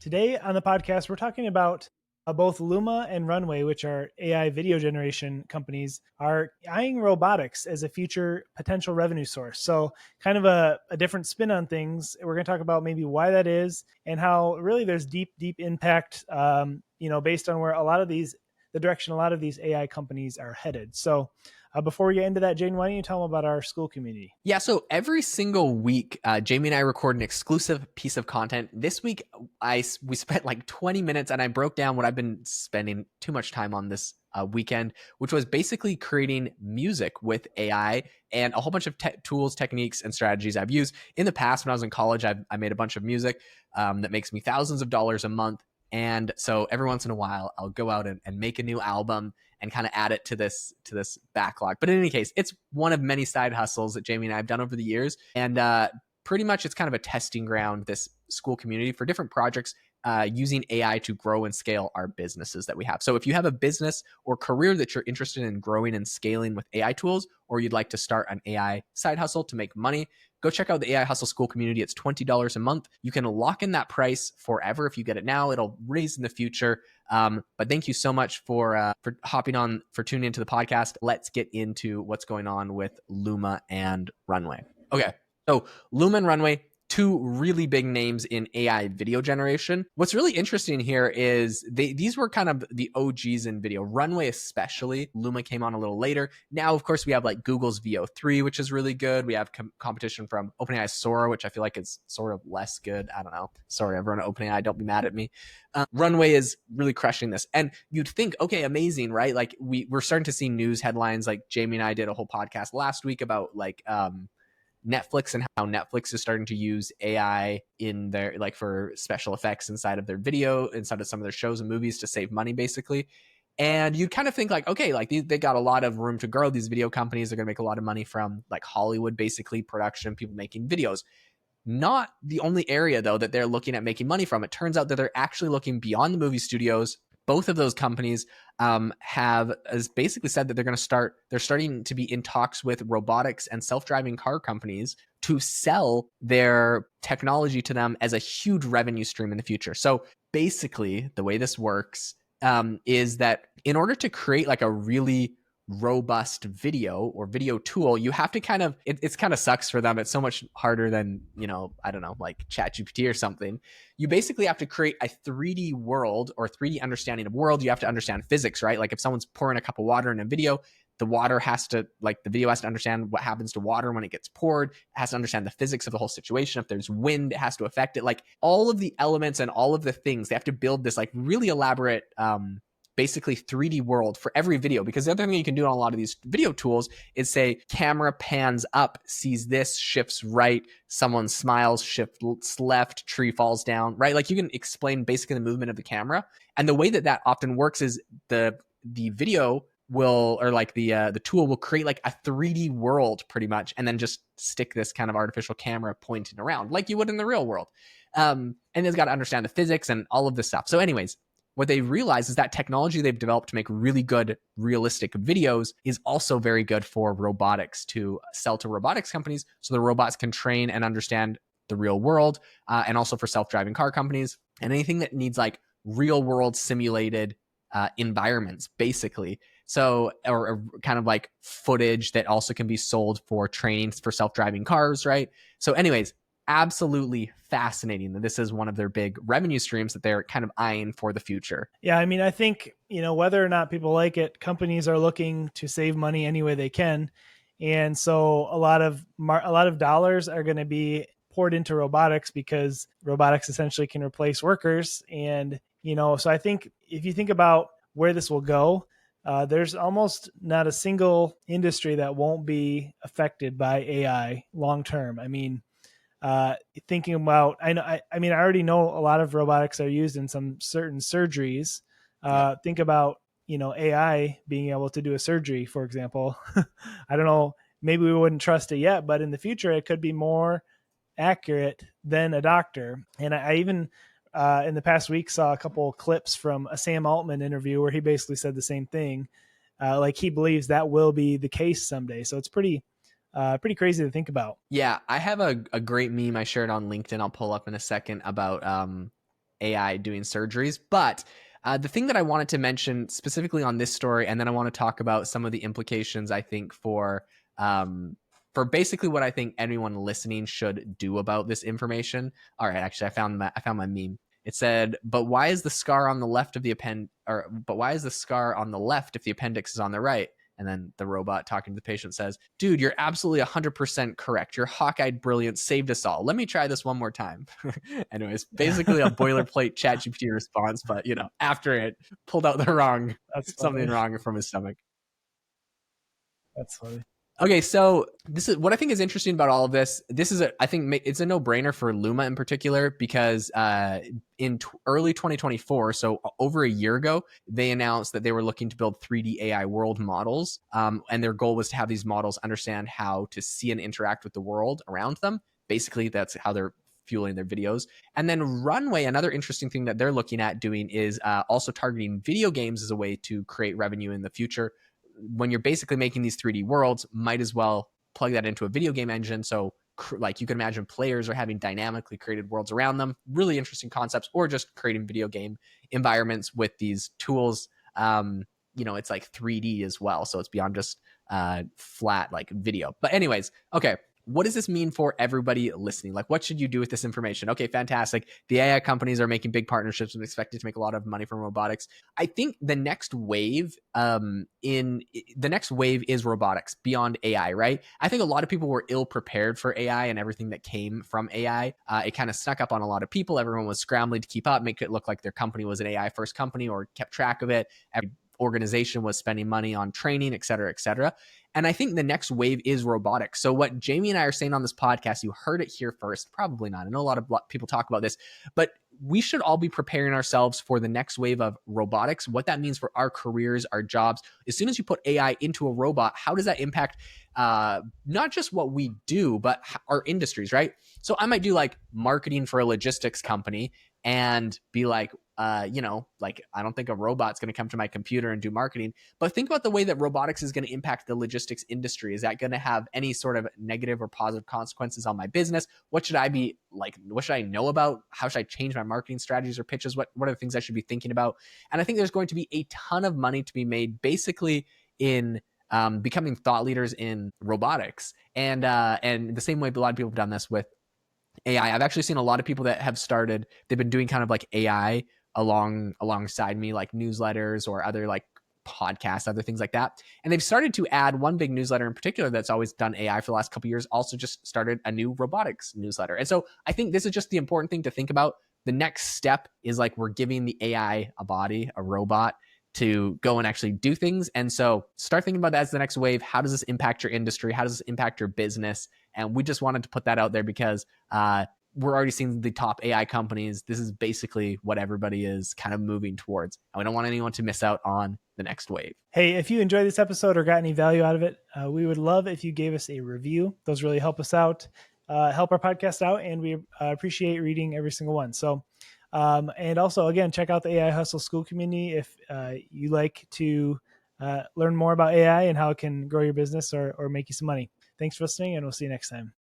Today on the podcast, we're talking about both Luma and Runway, which are AI video generation companies, are eyeing robotics as a future potential revenue source. So, kind of a different spin on things. We're going to talk about maybe why that is and how really there's deep impact, based on where the direction a lot of these AI companies are headed. So, before we get into that, Jaeden, why don't you tell them about our school community? Yeah, so every single week, Jamie and I record an exclusive piece of content. This week, we spent like 20 minutes and I broke down what I've been spending too much time on this weekend, which was basically creating music with AI and a whole bunch of tools, techniques, and strategies I've used. In the past, when I was in college, I made a bunch of music that makes me thousands of dollars a month. And so every once in a while, I'll go out and make a new album and kind of add it to this backlog. But in any case, it's one of many side hustles that Jamie and I have done over the years. And pretty much it's kind of a testing ground, this school community, for different projects using AI to grow and scale our businesses that we have. So if you have a business or career that you're interested in growing and scaling with AI tools, or you'd like to start an AI side hustle to make money, go check out the AI Hustle School community. It's $20 a month. You can lock in that price forever. If you get it now, it'll raise in the future. But thank you so much for hopping on, for tuning into the podcast. Let's get into what's going on with Luma and Runway. Okay, so Luma and Runway, two really big names in AI video generation. What's really interesting here is these were kind of the OGs in video. Runway especially. Luma came on a little later. Now, of course, we have like Google's VO3, which is really good. We have competition from OpenAI's Sora, which I feel like is sort of less good. I don't know. Sorry, everyone at OpenAI, don't be mad at me. Runway is really crushing this. And you'd think, okay, amazing, right? Like we're starting to see news headlines. Like Jamie and I did a whole podcast last week about like Netflix and how Netflix is starting to use AI in their, like, for special effects inside of their video, inside of some of their shows and movies to save money, basically. And you kind of think like, okay, like they got a lot of room to grow. These video companies are going to make a lot of money from like Hollywood, basically production, people making videos. Not the only area though that they're looking at making money from. It turns out that they're actually looking beyond the movie studios. Both of those companies have basically said that they're starting to be in talks with robotics and self-driving car companies to sell their technology to them as a huge revenue stream in the future. So basically the way this works is that in order to create like a really robust video or video tool, you have to kind of, it's kind of sucks for them. It's so much harder than, I don't know, like ChatGPT or something. You basically have to create a 3D world or 3D understanding of world. You have to understand physics, right? Like if someone's pouring a cup of water in a video, the video has to understand what happens to water when it gets poured. It has to understand the physics of the whole situation. If there's wind, it has to affect it. Like all of the elements and all of the things, they have to build this like really elaborate, basically 3D world for every video. Because the other thing you can do on a lot of these video tools is say camera pans up, sees this, shifts right, someone smiles, shifts left, tree falls down, right? Like you can explain basically the movement of the camera. And the way that often works is the video will, or like the tool will create like a 3D world pretty much, and then just stick this kind of artificial camera pointing around like you would in the real world. And it's got to understand the physics and all of this stuff. So anyways, what they realize is that technology they've developed to make really good, realistic videos is also very good for robotics, to sell to robotics companies so the robots can train and understand the real world, and also for self-driving car companies and anything that needs like real world simulated environments, basically. So, or kind of like footage that also can be sold for training for self-driving cars, right? So anyways, absolutely fascinating that this is one of their big revenue streams that they're kind of eyeing for the future. Yeah, I mean, I think, whether or not people like it, companies are looking to save money any way they can. And so a lot of dollars are going to be poured into robotics because robotics essentially can replace workers. And, so I think if you think about where this will go, there's almost not a single industry that won't be affected by AI long term. I mean, thinking about, I already know a lot of robotics are used in some certain surgeries. Think about, AI being able to do a surgery, for example. I don't know, maybe we wouldn't trust it yet, but in the future, it could be more accurate than a doctor. And I even, in the past week, saw a couple of clips from a Sam Altman interview where he basically said the same thing. Like he believes that will be the case someday. So it's pretty crazy to think about. Yeah, I have a great meme I shared on LinkedIn. I'll pull up in a second about AI doing surgeries. But the thing that I wanted to mention specifically on this story, and then I want to talk about some of the implications, I think, for basically what I think anyone listening should do about this information. All right, actually, I found my meme. It said, "But why is the scar on the left of the but why is the scar on the left if the appendix is on the right?" And then the robot talking to the patient says, "Dude, you're absolutely 100% correct. Your hawk-eyed brilliance saved us all. Let me try this one more time." Anyways, basically a boilerplate ChatGPT response, but after it pulled out the wrong That's something funny. wrong from his stomach. That's funny. Okay, so this is what I think is interesting about all of this. I think it's a no-brainer for Luma in particular because in early 2024, so over a year ago, they announced that they were looking to build 3D AI world models, and their goal was to have these models understand how to see and interact with the world around them. Basically, that's how they're fueling their videos. And then Runway, another interesting thing that they're looking at doing is also targeting video games as a way to create revenue in the future. When you're basically making these 3D worlds, might as well plug that into a video game engine. So like you can imagine players are having dynamically created worlds around them, really interesting concepts, or just creating video game environments with these tools. It's like 3D as well. So it's beyond just flat like video. But anyways, okay. What does this mean for everybody listening? Like, what should you do with this information? Okay, fantastic. The AI companies are making big partnerships and expected to make a lot of money from robotics. I think the next wave is robotics beyond AI, right? I think a lot of people were ill prepared for AI and everything that came from AI. It kind of snuck up on a lot of people. Everyone was scrambling to keep up, make it look like their company was an AI first company or kept track of it. Every organization was spending money on training, et cetera, et cetera. And I think the next wave is robotics. So what Jamie and I are saying on this podcast, you heard it here first, probably not. I know a lot of people talk about this, but we should all be preparing ourselves for the next wave of robotics, what that means for our careers, our jobs. As soon as you put AI into a robot, how does that impact not just what we do, but our industries, right? So I might do like marketing for a logistics company and be like, I don't think a robot's going to come to my computer and do marketing. But think about the way that robotics is going to impact the logistics industry. Is that going to have any sort of negative or positive consequences on my business? What should I be like? What should I know about? How should I change my marketing strategies or pitches? What are the things I should be thinking about? And I think there's going to be a ton of money to be made basically in becoming thought leaders in robotics. And the same way a lot of people have done this with AI. I've actually seen a lot of people that have started, they've been doing kind of like AI alongside me, like newsletters or other like podcasts, other things like that. And they've started to add one big newsletter in particular that's always done AI for the last couple of years, also just started a new robotics newsletter. And so I think this is just the important thing to think about. The next step is like we're giving the AI a body, a robot to go and actually do things. And so start thinking about that as the next wave. How does this impact your industry? How does this impact your business? And we just wanted to put that out there because we're already seeing the top AI companies. This is basically what everybody is kind of moving towards. And we don't want anyone to miss out on the next wave. Hey, if you enjoyed this episode or got any value out of it, we would love if you gave us a review. Those really help us out, help our podcast out, and we appreciate reading every single one. So, and also, again, check out the AI Hustle School community if you like to learn more about AI and how it can grow your business or make you some money. Thanks for listening, and we'll see you next time.